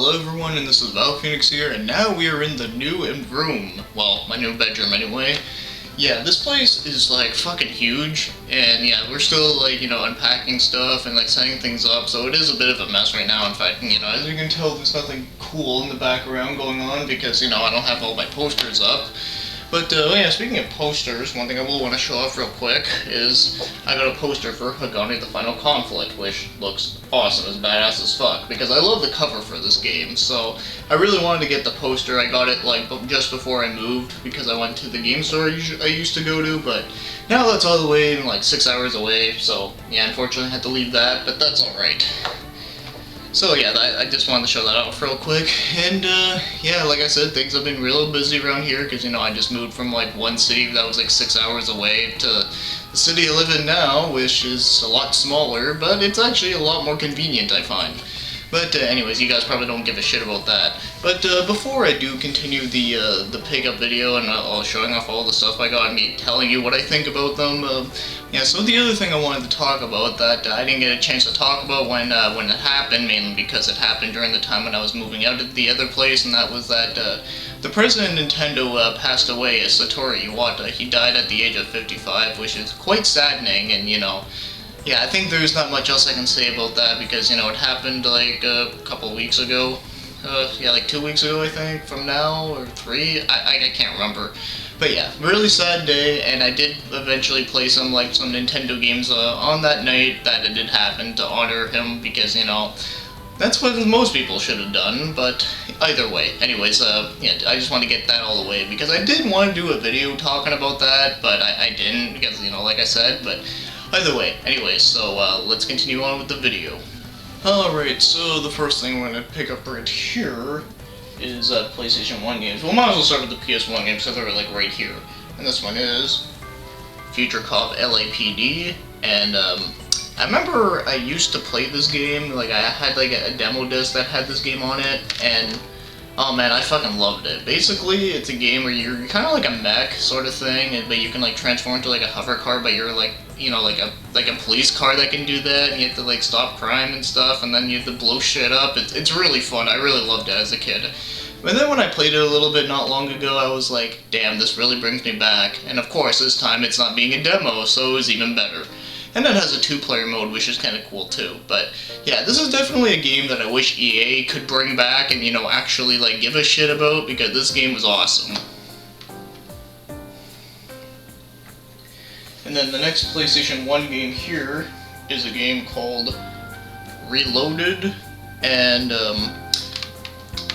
Hello everyone, and this is Phoenix here, and now we are in the new room. Well, my new bedroom anyway. Yeah, this place is like fucking huge, and yeah, we're still like, unpacking stuff and like setting things up, so it is a bit of a mess right now. In fact, as you can tell, there's nothing cool in the background going on because, I don't have all my posters up. But, yeah, speaking of posters, one thing I will want to show off real quick is I got a poster for Hagani the Final Conflict, which looks awesome, it's badass as fuck, because I love the cover for this game, so I really wanted to get the poster. I got it, like, just before I moved, because I went to the game store I used to go to, but now that's all the way and, like, 6 hours away, so, yeah, unfortunately I had to leave that, but that's alright. So yeah, I just wanted to show that off real quick, and yeah, like I said, things have been real busy around here, because I just moved from like one city that was like 6 hours away to the city I live in now, which is a lot smaller, but it's actually a lot more convenient, I find. But anyways, you guys probably don't give a shit about that. But before I do continue the pickup video and showing off all the stuff I got and me telling you what I think about them, yeah, so the other thing I wanted to talk about that I didn't get a chance to talk about when it happened, mainly because it happened during the time when I was moving out to the other place, and that was that the president of Nintendo passed away, Satoru Iwata. He died at the age of 55, which is quite saddening, and yeah, I think there's not much else I can say about that because, it happened like a couple weeks ago. Yeah, like 2 weeks ago, I think, from now, or 3, I can't remember. But yeah, really sad day, and I did eventually play some Nintendo games on that night that it did happen to honor him because, that's what most people should have done, but either way. Anyways, yeah, I just want to get that all the way because I did want to do a video talking about that, but I didn't because, like I said, but either way. Anyways, so let's continue on with the video. Alright, so the first thing we're going to pick up right here is PlayStation 1 games. Well, might as well start with the PS1 games because they're like right here. And this one is Future Cop LAPD, and I remember I used to play this game, like I had like a demo disc that had this game on it, and oh man, I fucking loved it. Basically, it's a game where you're kind of like a mech sort of thing, but you can like transform into like a hover car, but you're like, like a police car that can do that, and you have to like stop crime and stuff, and then you have to blow shit up. It's really fun. I really loved it as a kid. But then when I played it a little bit not long ago, I was like, damn, this really brings me back. And of course, this time it's not being a demo, so it was even better. And it has a 2-player mode, which is kind of cool too. But yeah, this is definitely a game that I wish EA could bring back and, actually like give a shit about, because this game was awesome. And then the next PlayStation 1 game here is a game called Reloaded, and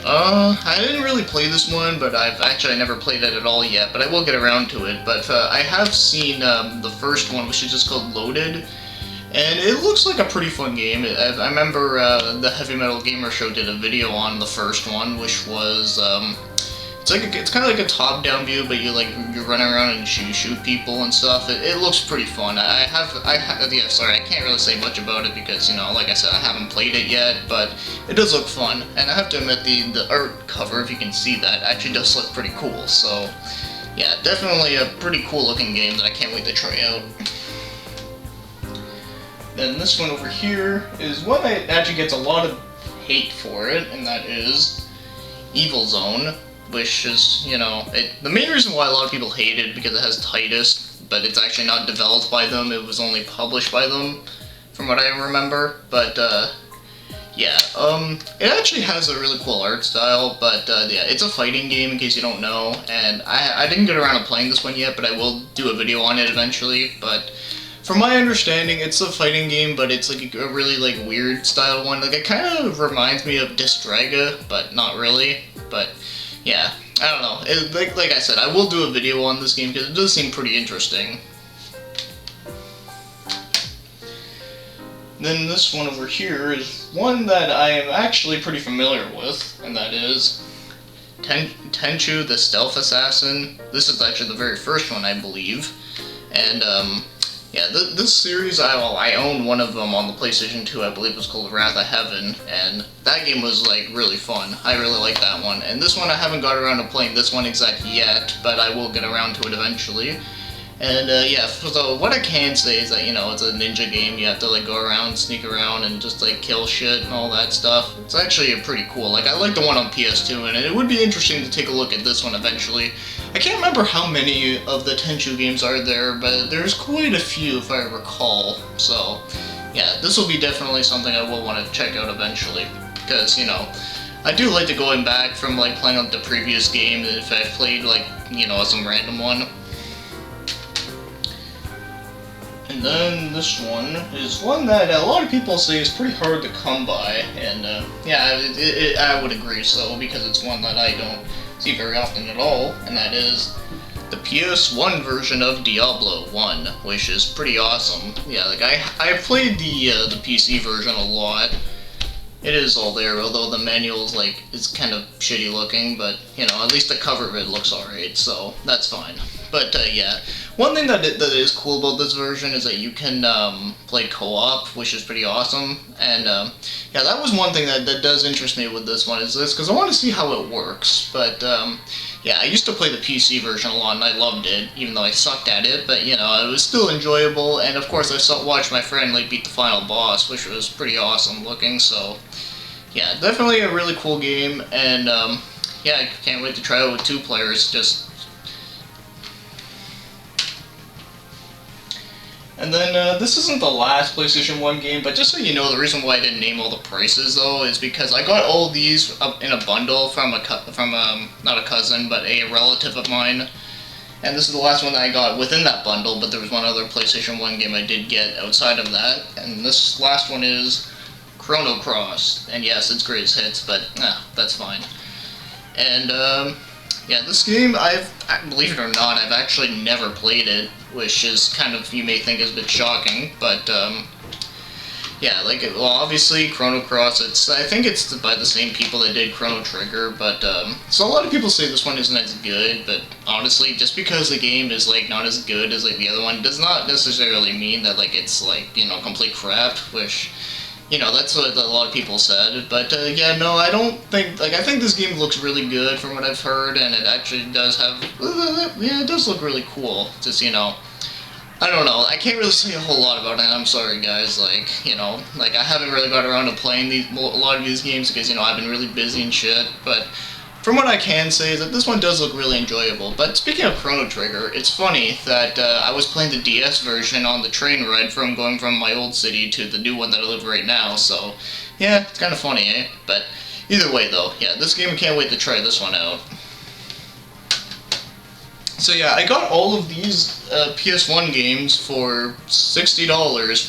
I didn't really play this one, but I never played it at all yet, but I will get around to it. But I have seen the first one, which is just called Loaded, and it looks like a pretty fun game. I remember the Heavy Metal Gamer Show did a video on the first one, which was it's kind of like a top-down view, but you run around and shoot people and stuff. It looks pretty fun. Yeah, sorry, I can't really say much about it because, like I said, I haven't played it yet, but it does look fun. And I have to admit, the art cover, if you can see that, actually does look pretty cool. So, yeah, definitely a pretty cool-looking game that I can't wait to try out. Then this one over here is one that actually gets a lot of hate for it, and that is Evil Zone. Which is, the main reason why a lot of people hate it because it has Titus, but it's actually not developed by them, it was only published by them, from what I remember. But, yeah, it actually has a really cool art style, but, yeah, it's a fighting game in case you don't know, and I didn't get around to playing this one yet, but I will do a video on it eventually. But from my understanding, it's a fighting game, but it's like a really, like, weird style one. Like, it kind of reminds me of Distraga, but not really, but yeah, I don't know. Like I said, I will do a video on this game because it does seem pretty interesting. Then this one over here is one that I am actually pretty familiar with, and that is Tenchu the Stealth Assassin. This is actually the very first one, I believe. And yeah, this series, I own one of them on the PlayStation 2, I believe it was called Wrath of Heaven, and that game was, like, really fun. I really like that one. And this one, I haven't got around to playing this one exactly yet, but I will get around to it eventually. And yeah, so what I can say is that, you know, it's a ninja game. You have to like go around, sneak around, and just like kill shit and all that stuff. It's actually pretty cool. Like, I like the one on PS2, and it would be interesting to take a look at this one eventually. I can't remember how many of the Tenchu games are there, but there's quite a few if I recall. So yeah, this will be definitely something I will want to check out eventually, because, you know, I do like to going back from like playing on the previous game if I've played like, you know, some random one. And then this one is one that a lot of people say is pretty hard to come by, and yeah, I would agree so, because it's one that I don't see very often at all, and that is the PS1 version of Diablo I, which is pretty awesome. Yeah, like I played the PC version a lot. It is all there, although the manual's like, it's kind of shitty looking, but, you know, at least the cover of it looks alright, so that's fine. But yeah, one thing that is cool about this version is that you can play co-op, which is pretty awesome. And yeah, that was one thing that does interest me with this one, is this, because I want to see how it works. But yeah, I used to play the PC version a lot, and I loved it, even though I sucked at it. But, you know, it was still enjoyable, and of course I watched my friend like beat the final boss, which was pretty awesome looking. So yeah, definitely a really cool game, and yeah, I can't wait to try it with 2 players. And then, this isn't the last PlayStation 1 game, but just so you know, the reason why I didn't name all the prices, though, is because I got all these in a bundle from not a cousin, but a relative of mine. And this is the last one that I got within that bundle, but there was one other PlayStation 1 game I did get outside of that. And this last one is Chrono Cross. And yes, it's greatest hits, but that's fine. And, yeah, this game, believe it or not, I've actually never played it, which is kind of, you may think is a bit shocking, but, yeah, like, well, obviously, Chrono Cross, I think it's by the same people that did Chrono Trigger, but, so a lot of people say this one isn't as good, but honestly, just because the game is, like, not as good as, like, the other one, does not necessarily mean that, like, it's, like, you know, complete crap, which, you know, that's what a lot of people said, but, yeah, no, I don't think, like, I think this game looks really good from what I've heard, and it actually does have, yeah, it does look really cool, just, you know, I don't know, I can't really say a whole lot about it, I'm sorry guys, like, you know, like, I haven't really got around to playing a lot of these games because, you know, I've been really busy and shit, but from what I can say is that this one does look really enjoyable. But speaking of Chrono Trigger, it's funny that I was playing the DS version on the train ride from going from my old city to the new one that I live right now, so yeah, it's kind of funny, eh? But either way though, yeah, this game, I can't wait to try this one out. So yeah, I got all of these PS1 games for $60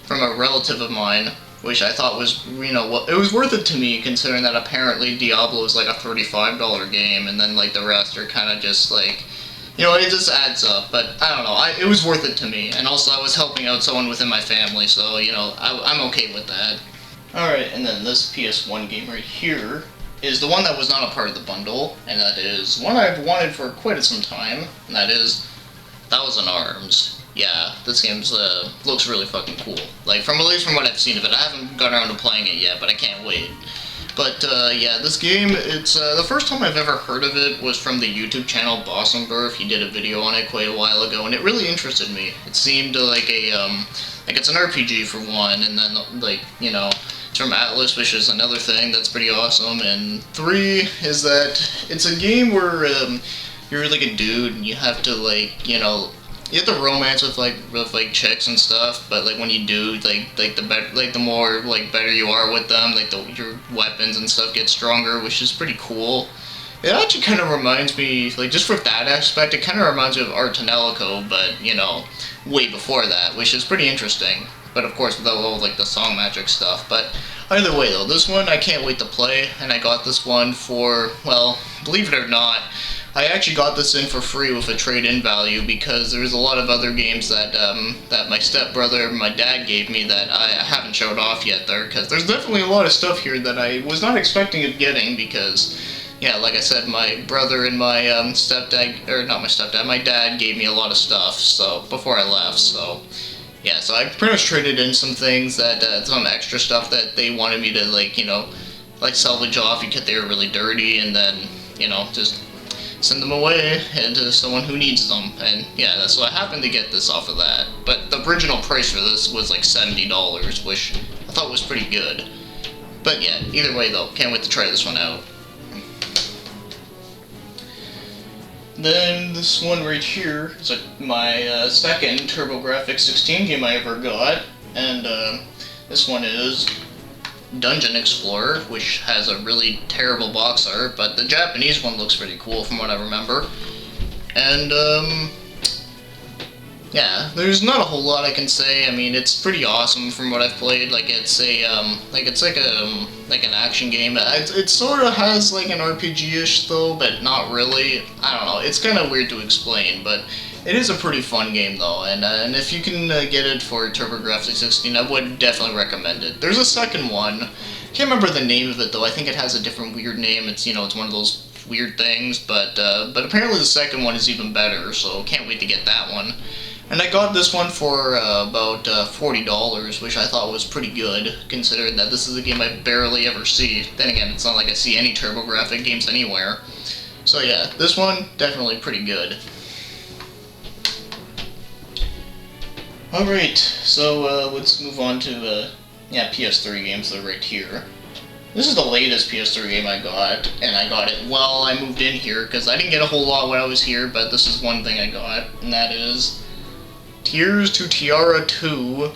from a relative of mine, which I thought was, you know, it was worth it to me, considering that apparently Diablo is like a $35 game, and then like the rest are kind of just like, you know, it just adds up. But I don't know, it was worth it to me, and also I was helping out someone within my family, so, you know, I'm okay with that. Alright, and then this PS1 game right here is the one that was not a part of the bundle, and that is one I've wanted for quite some time, and that is Thousand Arms. Yeah, this game looks really fucking cool. Like, at least from what I've seen of it. I haven't got around to playing it yet, but I can't wait. But, yeah, this game, it's, the first time I've ever heard of it was from the YouTube channel Bossenberg. He did a video on it quite a while ago, and it really interested me. It seemed like like it's an RPG for one, and then, like, you know, it's from Atlas, which is another thing that's pretty awesome, and 3 is that it's a game where, you're like a dude, and you have to, like, you know, you have to romance with chicks and stuff, but like when you do, like the more like better you are with them, like your weapons and stuff get stronger, which is pretty cool. It actually kind of reminds me, like, just for that aspect, it kind of reminds me of Art Tonelico, but, you know, way before that, which is pretty interesting. But of course without all like the song magic stuff. But either way though, this one I can't wait to play, and I got this one for, well, believe it or not, I actually got this in for free with a trade-in value, because there's a lot of other games that that my stepbrother and my dad gave me that I haven't showed off yet there, because there's definitely a lot of stuff here that I was not expecting of getting, because, yeah, like I said, my brother and my stepdad, or not my stepdad, my dad gave me a lot of stuff, so, before I left, so, yeah, so I pretty much traded in some things that, some extra stuff that they wanted me to, like, you know, like salvage off because they were really dirty, and then, you know, just send them away and to someone who needs them. And yeah, that's what I happened to get this off of that. But the original price for this was like $70, which I thought was pretty good. But yeah, either way though, can't wait to try this one out. Then this one right here is my second TurboGrafx-16 game I ever got, and this one is Dungeon Explorer, which has a really terrible box art, but the Japanese one looks pretty cool from what I remember. And yeah, there's not a whole lot I can say. I mean, it's pretty awesome from what I've played. Like it's like an action game. It sort of has like an RPG-ish though, but not really. I don't know. It's kind of weird to explain, but it is a pretty fun game though. And if you can get it for TurboGrafx-16, I would definitely recommend it. There's a second one. Can't remember the name of it though. I think it has a different weird name. It's it's one of those weird things, but apparently the second one is even better. So can't wait to get that one. And I got this one for about $40, which I thought was pretty good, considering that this is a game I barely ever see. Then again, it's not like I see any TurboGrafx games anywhere. So yeah, this one, definitely pretty good. Alright, so let's move on to PS3 games that are right here. This is the latest PS3 game I got, and I got it while I moved in here, because I didn't get a whole lot when I was here, but this is one thing I got, and that is Tears to Tiara 2,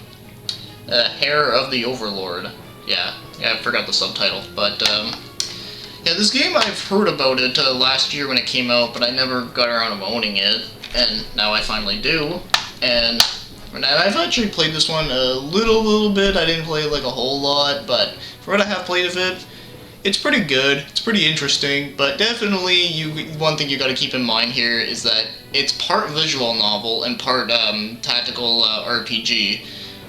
Hair of the Overlord. Yeah, I forgot the subtitle, but yeah, this game I've heard about it last year when it came out, but I never got around to owning it, and now I finally do. And I've actually played this one a little bit. I didn't play like a whole lot, but for what I have played of it, it's pretty good. It's pretty interesting, but definitely one thing you got to keep in mind here is that it's part visual novel and part tactical RPG,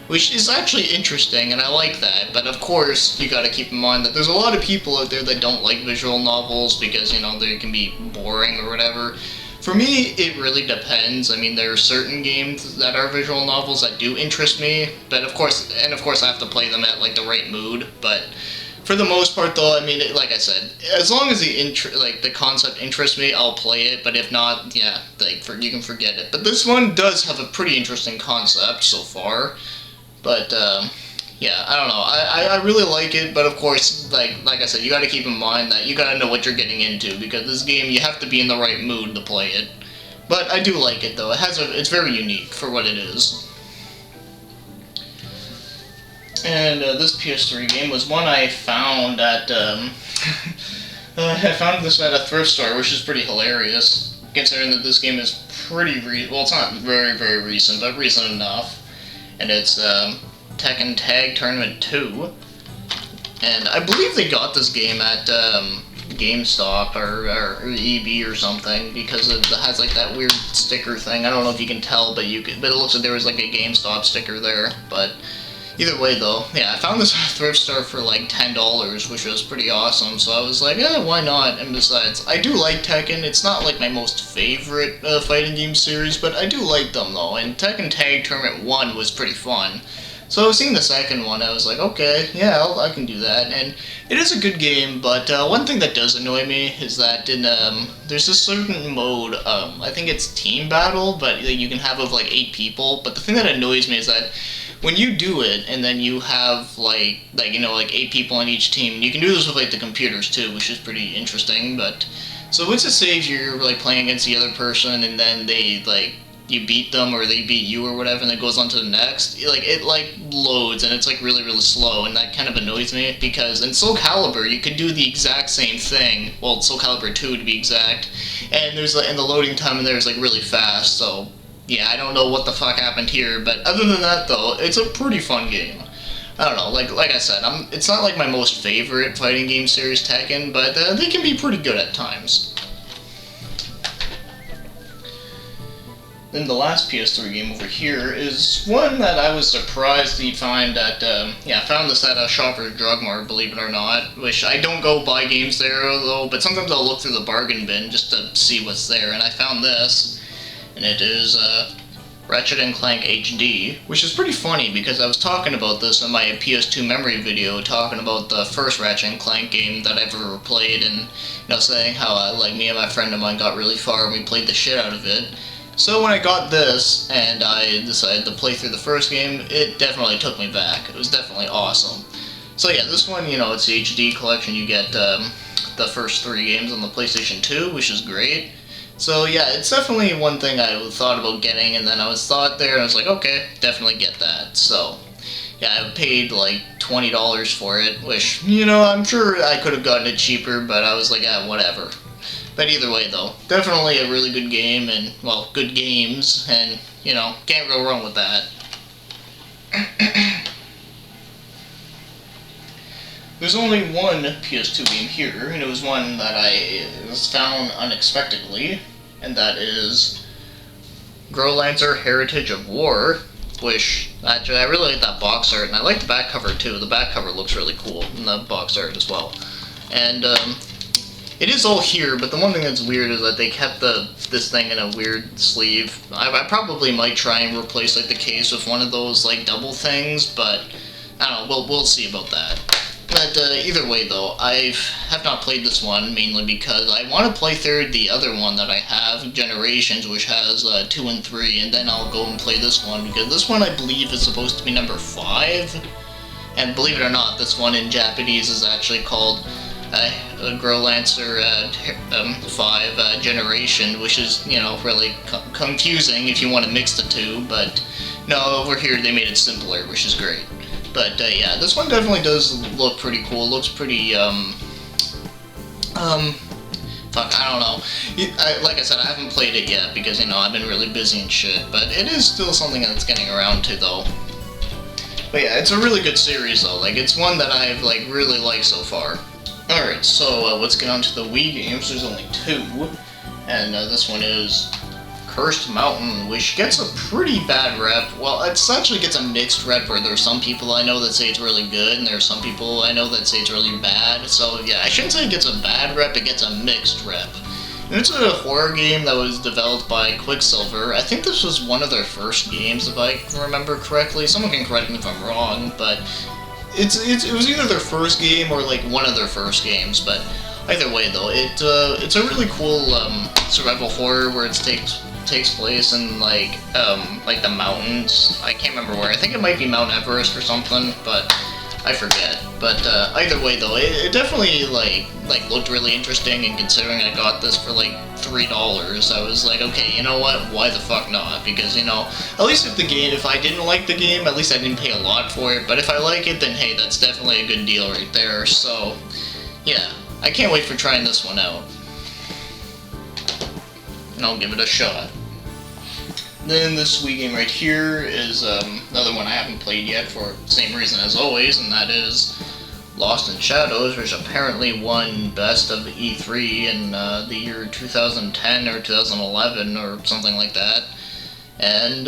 which is actually interesting, and I like that. But of course, you got to keep in mind that there's a lot of people out there that don't like visual novels because they can be boring or whatever. For me, it really depends. I mean, there are certain games that are visual novels that do interest me, but of course I have to play them at like the right mood. But for the most part, though, I mean, like I said, as long as the concept interests me, I'll play it. But if not, yeah, you can forget it. But this one does have a pretty interesting concept so far. But yeah, I don't know. I really like it, but of course, like I said, you got to keep in mind that you got to know what you're getting into, because this game you have to be in the right mood to play it. But I do like it though. It's very unique for what it is. And this PS3 game was one I found at I found this at a thrift store, which is pretty hilarious, considering that this game is pretty well, it's not very recent, but recent enough. And it's Tekken Tag Tournament 2, and I believe they got this game at GameStop or EB or something, because it has like that weird sticker thing. I don't know if you can tell, but it looks like there was like a GameStop sticker there. But either way though, yeah, I found this at a thrift store for like $10, which was pretty awesome, so I was like, why not? And besides, I do like Tekken. It's not like my most favorite fighting game series, but I do like them though, and Tekken Tag Tournament 1 was pretty fun. So seeing the second one, I was like, okay, yeah, I can do that, and it is a good game, but one thing that does annoy me is that there's a certain mode, I think it's Team Battle, but you can have of like 8 people, but the thing that annoys me is that when you do it, and then you have like 8 people on each team, you can do this with like the computers too, which is pretty interesting, but so let's just say if you're like playing against the other person, and then they you beat them or they beat you or whatever, and it goes on to the next, it loads, and it's like really slow, and that kind of annoys me, because in Soul Calibur you could do the exact same thing, well, Soul Calibur 2 to be exact, and there's and the loading time in there is like really fast, so yeah, I don't know what the fuck happened here, but other than that though, it's a pretty fun game. I don't know, like I said, it's not like my most favorite fighting game series, Tekken, but they can be pretty good at times. Then the last PS3 game over here is one that I was surprised to find at, I found this at a Shoppers Drug Mart, believe it or not, which I don't go buy games there though, but sometimes I'll look through the bargain bin just to see what's there, and I found this, and it is, Ratchet and Clank HD, which is pretty funny because I was talking about this in my PS2 memory video, talking about the first Ratchet and Clank game that I've ever played, and saying how like me and my friend of mine got really far and we played the shit out of it. So when I got this and I decided to play through the first game, it definitely took me back. It was definitely awesome. So yeah, this one, it's the HD collection. You get the first 3 games on the PlayStation 2, which is great. So yeah, it's definitely one thing I thought about getting, and then I was there, and I was like, okay, definitely get that. So yeah, I paid like $20 for it, which, I'm sure I could have gotten it cheaper, but I was like, whatever. But either way though, definitely a really good game, and, well, good games, and, can't go wrong with that. There's only one PS2 game here, and it was one that I found unexpectedly, and that is Growlight Heritage of War, which, actually, I really like that box art, and I like the back cover too. The back cover looks really cool, and the box art as well. And, it is all here, but the one thing that's weird is that they kept this thing in a weird sleeve. I probably might try and replace, like, the case with one of those, like, double things, but I don't know, we'll see about that. But either way though, I have not played this one, mainly because I want to play through the other one that I have, Generations, which has 2 and 3, and then I'll go and play this one, because this one I believe is supposed to be number 5, and believe it or not, this one in Japanese is actually called Growlight 5 Generation, which is, really confusing if you want to mix the two, but no, over here they made it simpler, which is great. But yeah, this one definitely does look pretty cool. It looks pretty, fuck, I don't know. Like I said, I haven't played it yet because, I've been really busy and shit, but it is still something that's getting around to, though. But yeah, it's a really good series, though. Like, it's one that I've, like, really liked so far. Alright, so let's get on to the Wii games. There's only 2, and this one is Cursed Mountain, which gets a pretty bad rep. Well, it actually gets a mixed rep, where there's some people I know that say it's really good, and there's some people I know that say it's really bad. So yeah, I shouldn't say it gets a bad rep, it gets a mixed rep. And it's a horror game that was developed by Quicksilver. I think this was one of their first games, if I remember correctly. Someone can correct me if I'm wrong, but it was either their first game or like one of their first games. But either way though, it's a really cool survival horror where it takes place in like the mountains. I can't remember where. I think it might be Mount Everest or something, but I forget. But either way though, it definitely like looked really interesting, and considering I got this for like $3, I was like, okay, you know what? Why the fuck not? Because at least if I didn't like the game, at least I didn't pay a lot for it. But if I like it, then hey, that's definitely a good deal right there. So yeah, I can't wait for trying this one out, and I'll give it a shot. Then this Wii game right here is another one I haven't played yet for the same reason as always, and that is Lost in Shadows, which apparently won Best of E3 in the year 2010 or 2011 or something like that. And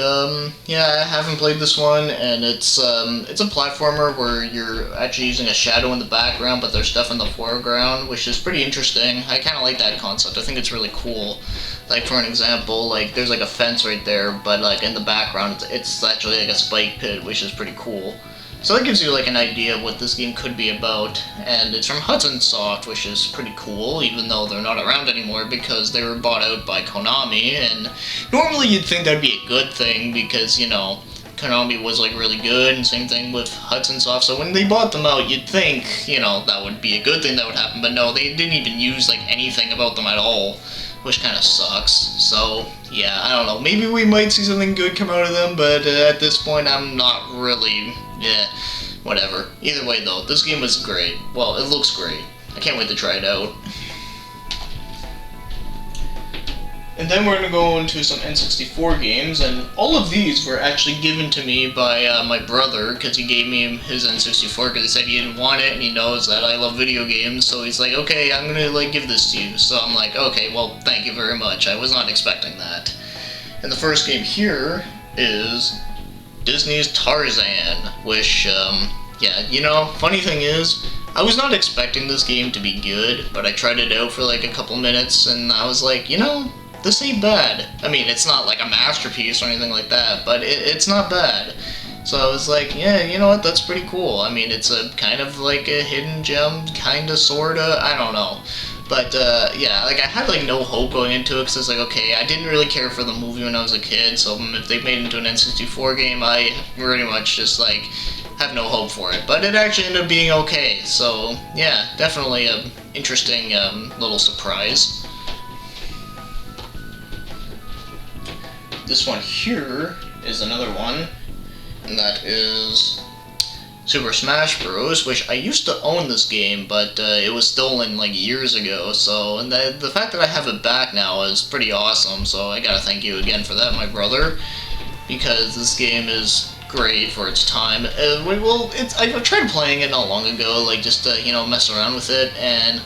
yeah, I haven't played this one, and it's a platformer where you're actually using a shadow in the background, but there's stuff in the foreground, which is pretty interesting. I kind of like that concept. I think it's really cool. Like, for an example, like there's like a fence right there, but like in the background it's actually like a spike pit, which is pretty cool. So that gives you like an idea of what this game could be about, and it's from Hudson Soft, which is pretty cool, even though they're not around anymore because they were bought out by Konami, and normally you'd think that'd be a good thing because, Konami was like really good, and same thing with Hudson Soft, so when they bought them out, you'd think, that would be a good thing that would happen, but no, they didn't even use like anything about them at all, which kind of sucks. So yeah, I don't know, maybe we might see something good come out of them, but at this point I'm not really, whatever. Either way though, this game was great. Well, it looks great. I can't wait to try it out. And then we're going to go into some N64 games, and all of these were actually given to me by my brother, because he gave me his N64 because he said he didn't want it, and he knows that I love video games, so he's like, okay, I'm going to like give this to you. So I'm like, okay, well, thank you very much. I was not expecting that. And the first game here is Disney's Tarzan, which, yeah, funny thing is, I was not expecting this game to be good, but I tried it out for like a couple minutes, and I was like, this ain't bad. I mean, it's not like a masterpiece or anything like that, but it's not bad. So I was like, yeah, you know what, that's pretty cool. I mean, it's a kind of like a hidden gem, kinda, sorta, I don't know. But, yeah, like, I had, like, no hope going into it, because it's like, okay, I didn't really care for the movie when I was a kid, so if they made it into an N64 game, I pretty much just, like, have no hope for it. But it actually ended up being okay, so, yeah, definitely an interesting, little surprise. This one here is another one, and that is Super Smash Bros., which I used to own this game, but it was stolen like years ago, so, and the fact that I have it back now is pretty awesome, so I gotta thank you again for that, my brother, because this game is great for its time. I tried playing it not long ago, like, just to, you know, mess around with it, and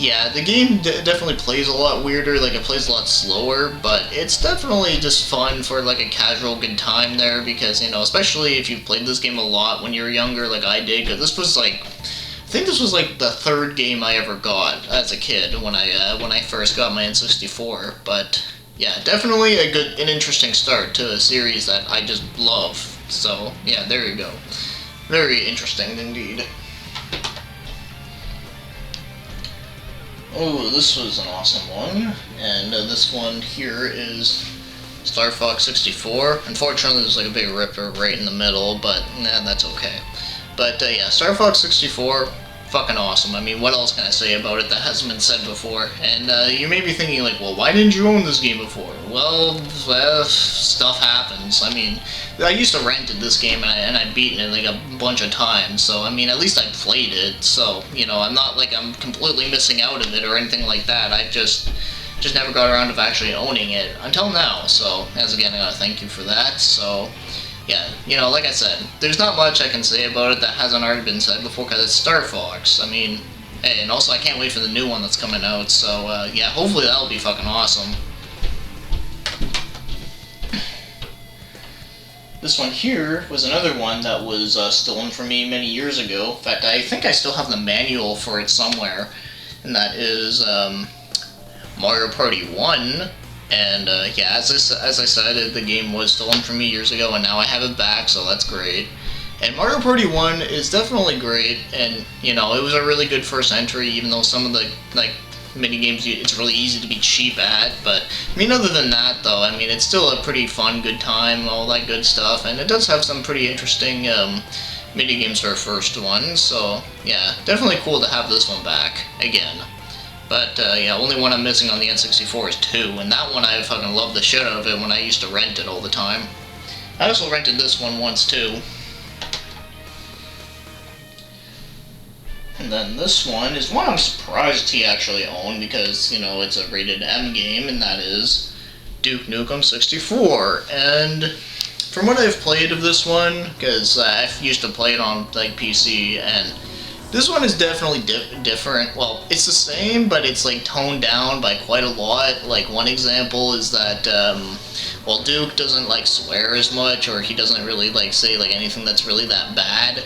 yeah, the game definitely plays a lot weirder, like it plays a lot slower, but it's definitely just fun for like a casual good time there, because, you know, especially if you played this game a lot when you were younger, like I did, because this was like, I think this was like the third game I ever got as a kid when I first got my N64, but yeah, definitely an interesting start to a series that I just love, so yeah, there you go. Very interesting indeed. Oh, this was an awesome one, and this one here is Star Fox 64. Unfortunately, there's like a big ripper right in the middle, but nah, that's okay. But yeah, Star Fox 64, fucking awesome. I mean, what else can I say about it that hasn't been said before? And you may be thinking like, well, why didn't you own this game before? Well, stuff happens. I mean, I used to rent this game and I'd beaten it like a bunch of times, so I mean, at least I played it, so, you know, I'm not like I'm completely missing out of it or anything like that. I just never got around to actually owning it until now, so, as again, I gotta thank you for that, so, yeah, you know, like I said, there's not much I can say about it that hasn't already been said before, because it's Star Fox. I mean, hey, and also I can't wait for the new one that's coming out, so, yeah, hopefully that'll be fucking awesome. This one here was another one that was stolen from me many years ago. In fact, I think I still have the manual for it somewhere, and that is Mario Party 1. And yeah, as I said, the game was stolen from me years ago, and now I have it back, so that's great. And Mario Party 1 is definitely great, and, you know, it was a really good first entry, even though some of the, like, mini-games it's really easy to be cheap at, but, I mean, other than that, though, I mean, it's still a pretty fun, good time, all that good stuff, and it does have some pretty interesting mini-games for a first one, so, yeah, definitely cool to have this one back, again. But, yeah, only one I'm missing on the N64 is 2, and that one I fucking loved the shit out of it when I used to rent it all the time. I also rented this one once, too. And then this one is one I'm surprised he actually owned, because, you know, it's a rated M game, and that is Duke Nukem 64. And from what I've played of this one, because I used to play it on, like, PC, and this one is definitely different. Well, it's the same, but it's, like, toned down by quite a lot. Like, one example is that, well, Duke doesn't, like, swear as much, or he doesn't really, like, say, like, anything that's really that bad.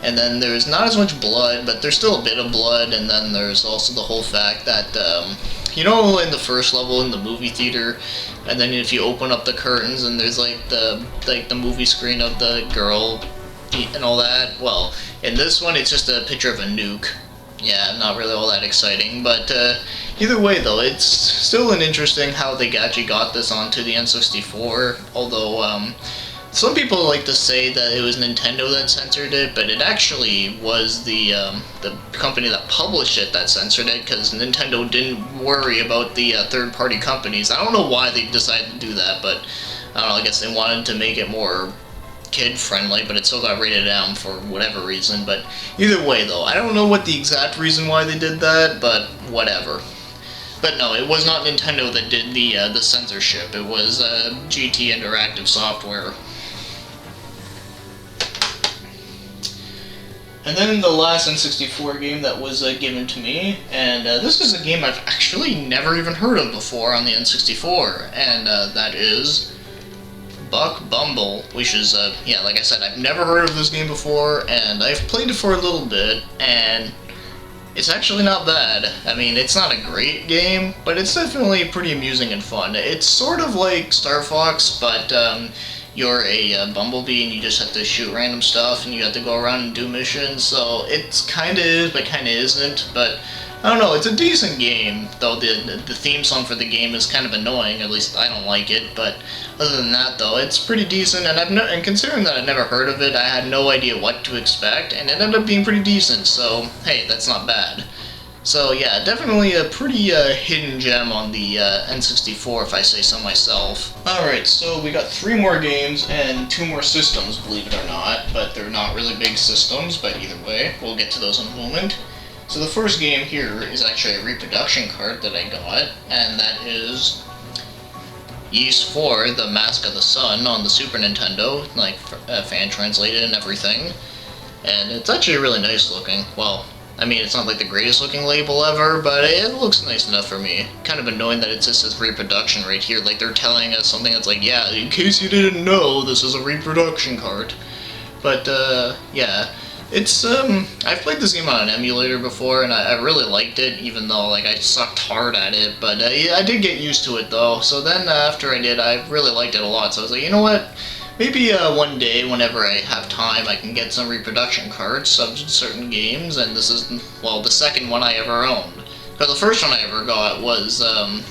And then there's not as much blood, but there's still a bit of blood, and then there's also the whole fact that, you know, in the first level in the movie theater, and then if you open up the curtains and there's, like, the movie screen of the girl and all that, well, in this one it's just a picture of a nuke. Yeah, not really all that exciting, but either way, though, it's still an interesting how they actually got this onto the N64, although, some people like to say that it was Nintendo that censored it, but it actually was the company that published it that censored it, because Nintendo didn't worry about the third-party companies. I don't know why they decided to do that, but I don't know, I guess they wanted to make it more kid-friendly, but it still got rated M for whatever reason. But either way, though, I don't know what the exact reason why they did that, but whatever. But no, it was not Nintendo that did the censorship. It was GT Interactive Software. And then the last N64 game that was given to me, and this is a game I've actually never even heard of before on the N64, and that is Bumble, which is, yeah, like I said, I've never heard of this game before, and I've played it for a little bit, and It's actually not bad. I mean, it's not a great game, but it's definitely pretty amusing and fun. It's sort of like Star Fox, but you're a bumblebee and you just have to shoot random stuff and you have to go around and do missions, so it's kinda is, but kinda isn't, but I don't know, it's a decent game, though the theme song for the game is kind of annoying, at least I don't like it, but other than that though, it's pretty decent, and and considering that I'd never heard of it, I had no idea what to expect, and it ended up being pretty decent, so hey, that's not bad. So yeah, definitely a pretty hidden gem on the N64 if I say so myself. Alright, so we got 3 more games and 2 more systems, believe it or not, but they're not really big systems, but either way, we'll get to those in a moment. So the first game here is actually a reproduction card that I got, and that is Ys 4, The Mask of the Sun on the Super Nintendo, like fan translated and everything. And it's actually really nice looking. Well, I mean, it's not like the greatest looking label ever, but it looks nice enough for me. Kind of annoying that it just says reproduction right here, like they're telling us something that's like, yeah, in case you didn't know, this is a reproduction card. But, yeah. It's, I've played this game on an emulator before, and I really liked it, even though, like, I sucked hard at it, but yeah, I did get used to it, though. So then, after I did, I really liked it a lot, so I was like, you know what? Maybe one day, whenever I have time, I can get some reproduction cards of certain games, and this is, well, the second one I ever owned. Because the first one I ever got was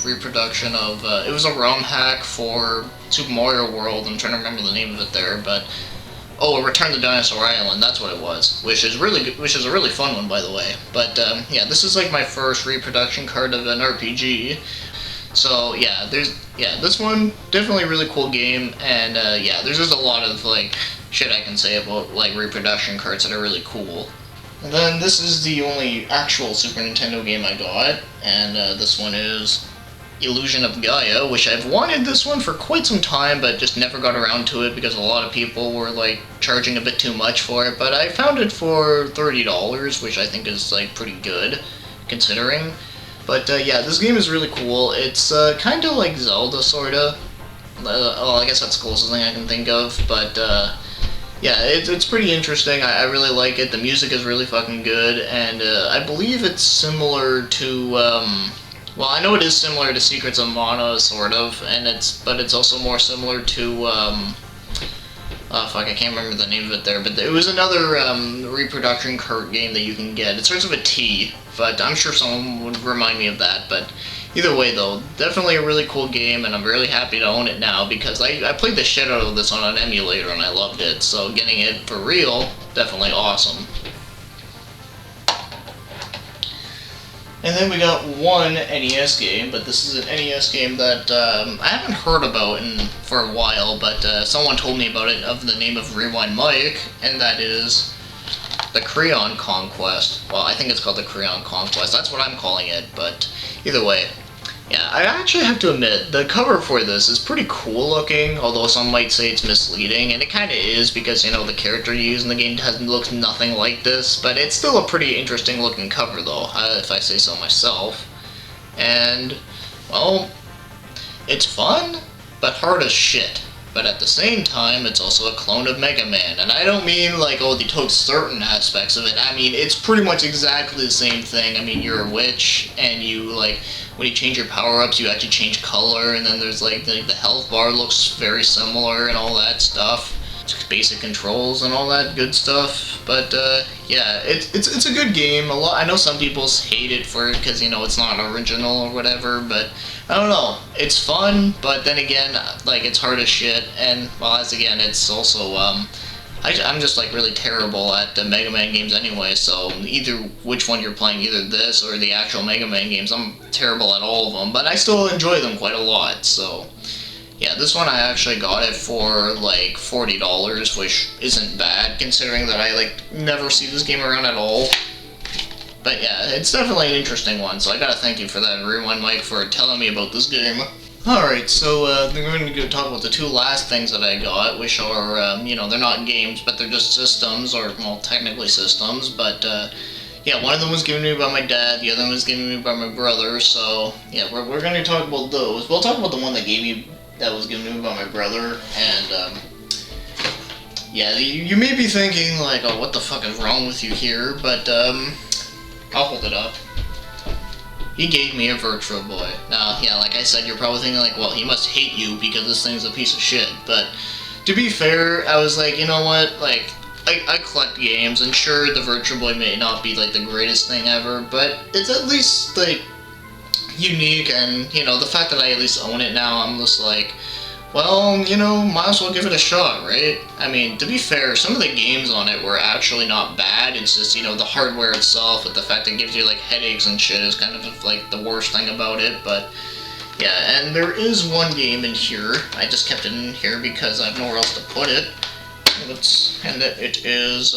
reproduction of, it was a ROM hack for Super Mario World. I'm trying to remember the name of it there, but oh, Return to Dinosaur Island, that's what it was, which is really good, which is a really fun one, by the way. But yeah, this is like my first reproduction card of an RPG. So yeah, this one definitely a really cool game, and yeah, there's just a lot of like shit I can say about like reproduction cards that are really cool. And then this is the only actual Super Nintendo game I got, and this one is Illusion of Gaia, which I've wanted this one for quite some time, but just never got around to it because a lot of people were like charging a bit too much for it, but I found it for $30, which I think is like pretty good, considering. But yeah, this game is really cool. It's kind of like Zelda, sorta. Well, I guess that's the closest thing I can think of, but yeah, it's pretty interesting. I really like it. The music is really fucking good, and I believe it's similar to, well, I know it is similar to Secrets of Mana, sort of, and but it's also more similar to, oh fuck, I can't remember the name of it there, but it was another reproduction card game that you can get. It starts with a T, but I'm sure someone would remind me of that, but either way though, definitely a really cool game, and I'm really happy to own it now, because I played the shit out of this on an emulator and I loved it, so getting it for real, definitely awesome. And then we got one NES game, but this is an NES game that I haven't heard about for a while, but someone told me about it of the name of Rewind Mike, and that is the Crayon Conquest. Well, I think it's called the Crayon Conquest. That's what I'm calling it, but either way. Yeah, I actually have to admit, the cover for this is pretty cool looking, although some might say it's misleading, and it kinda is, because, you know, the character you use in the game looks nothing like this, but it's still a pretty interesting looking cover, though, if I say so myself. And, well, it's fun, but hard as shit. But at the same time, it's also a clone of Mega Man, and I don't mean like, oh, they took certain aspects of it. I mean, it's pretty much exactly the same thing. I mean, you're a witch, and you, like, when you change your power-ups, you actually change color, and then there's, like, the health bar looks very similar and all that stuff. Basic controls and all that good stuff, but yeah, it's a good game. I know some people hate it for it because, you know, it's not original or whatever, but I don't know. It's fun, but then again, like, it's hard as shit, and well, as again, it's also I'm just like really terrible at the Mega Man games anyway. So either which one you're playing, either this or the actual Mega Man games, I'm terrible at all of them, but I still enjoy them quite a lot. So yeah, this one I actually got it for like $40, which isn't bad considering that I like never see this game around at all. But yeah, it's definitely an interesting one, so I gotta thank you for that, Rewind Mike, for telling me about this game. Alright, so we're going to go talk about the 2 last things that I got, which are, you know, they're not games, but they're just systems, or, well, technically systems, but, yeah, one of them was given to me by my dad, the other one was given to me by my brother, so, yeah, we're going to talk about those. We'll talk about the one that was given to me by my brother, and, yeah, you may be thinking, like, oh, what the fuck is wrong with you here, but, I'll hold it up. He gave me a Virtual Boy. Now, yeah, like I said, you're probably thinking like, well, he must hate you because this thing's a piece of shit. But to be fair, I was like, you know what, like, I collect games, and sure, the Virtual Boy may not be like the greatest thing ever, but it's at least like unique, and you know, the fact that I at least own it now, I'm just like, well, you know, might as well give it a shot, right? I mean, to be fair, some of the games on it were actually not bad. It's just, you know, the hardware itself, with the fact that it gives you like headaches and shit, is kind of like the worst thing about it. But yeah, and there is one game in here. I just kept it in here because I have nowhere else to put it. It is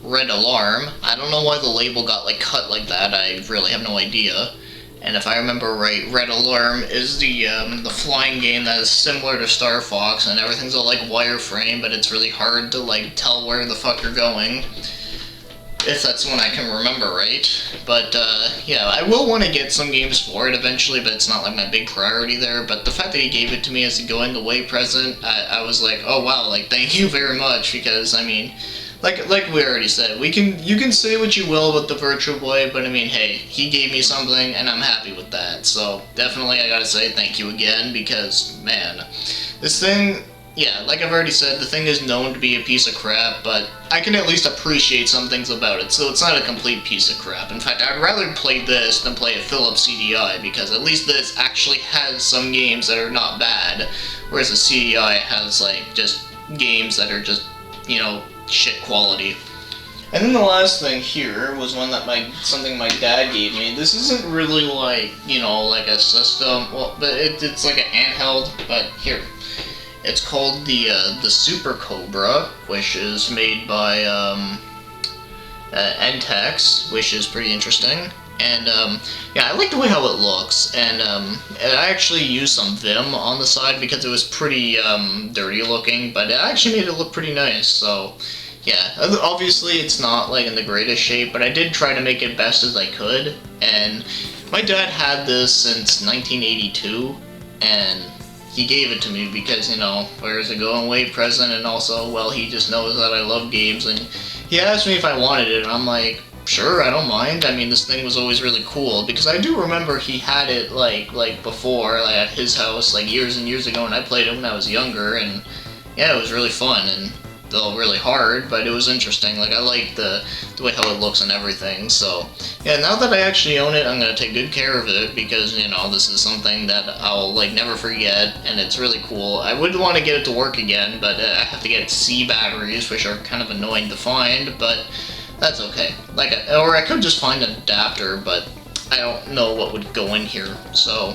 Red Alarm. I don't know why the label got like cut like that. I really have no idea. And if I remember right, Red Alarm is the flying game that is similar to Star Fox, and everything's all like wireframe, but it's really hard to like tell where the fuck you're going. If that's one I can remember right. But yeah, I will want to get some games for it eventually, but it's not like my big priority there. But the fact that he gave it to me as a going away present, I was like, oh wow, like thank you very much, because I mean, like we already said, you can say what you will about the Virtual Boy, but I mean, hey, he gave me something, and I'm happy with that. So definitely, I gotta say thank you again, because man, this thing, yeah, like I've already said, the thing is known to be a piece of crap, but I can at least appreciate some things about it. So it's not a complete piece of crap. In fact, I'd rather play this than play a Philips CDI, because at least this actually has some games that are not bad, whereas a CDI has like just games that are just, you know, shit quality. And then the last thing here was one that something my dad gave me. This isn't really like, you know, like a system, well, but it's like a handheld, but here. It's called the Super Cobra, which is made by Entex, which is pretty interesting. And yeah, I like the way how it looks, and I actually used some Vim on the side because it was pretty dirty looking, but it actually made it look pretty nice. So yeah, obviously it's not like in the greatest shape, but I did try to make it best as I could. And my dad had this since 1982, and he gave it to me because, you know, where's a going away present, and also, well, he just knows that I love games, and he asked me if I wanted it, and I'm like, sure, I don't mind. I mean, this thing was always really cool, because I do remember he had it, like before, like, at his house, like, years and years ago, and I played it when I was younger, and, yeah, it was really fun, and, though really hard, but it was interesting. Like, I like the way how it looks and everything, so, yeah, now that I actually own it, I'm gonna take good care of it, because, you know, this is something that I'll, like, never forget, and it's really cool. I would want to get it to work again, but I have to get C batteries, which are kind of annoying to find, but that's okay. Like, or I could just find an adapter, but I don't know what would go in here. So,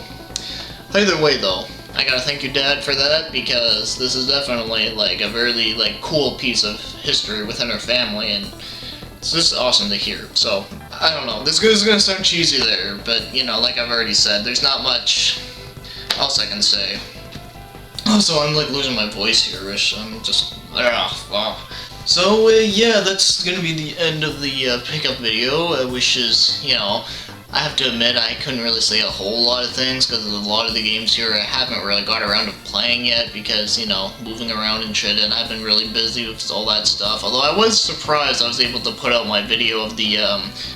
either way though, I gotta thank your dad for that, because this is definitely like a very like cool piece of history within our family, and it's just awesome to hear. So, I don't know, this is gonna sound cheesy there, but you know, like I've already said, there's not much else I can say. Also, I'm like losing my voice here, which I'm just, wow. So, yeah, that's gonna be the end of the pickup video, which is, you know, I have to admit I couldn't really say a whole lot of things, because a lot of the games here I haven't really got around to playing yet, because, you know, moving around and shit, and I've been really busy with all that stuff. Although I was surprised I was able to put out my video of the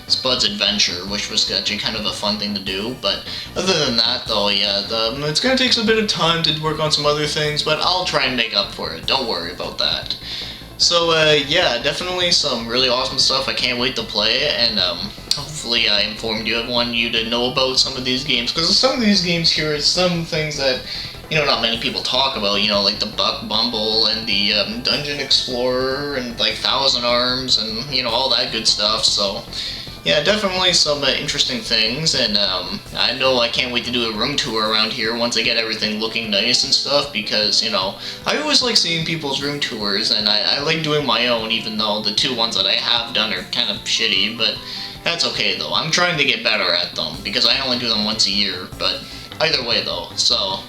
Spud's Adventure, which was actually kind of a fun thing to do. But other than that, though, yeah, it's gonna take a bit of time to work on some other things, but I'll try and make up for it. Don't worry about that. So, yeah, definitely some really awesome stuff. I can't wait to play, and hopefully I informed you to know about some of these games, because some of these games here are some things that, you know, not many people talk about, you know, like the Bumble and the Dungeon Explorer and like Thousand Arms and, you know, all that good stuff. So yeah, definitely some interesting things, and I know I can't wait to do a room tour around here once I get everything looking nice and stuff, because, you know, I always like seeing people's room tours, and I like doing my own, even though the two ones that I have done are kind of shitty, but that's okay though. I'm trying to get better at them, because I only do them once a year, but either way though, so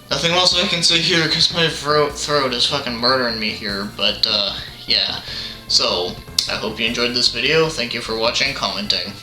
nothing else I can say here, because my throat is fucking murdering me here, but yeah, so I hope you enjoyed this video. Thank you for watching and commenting.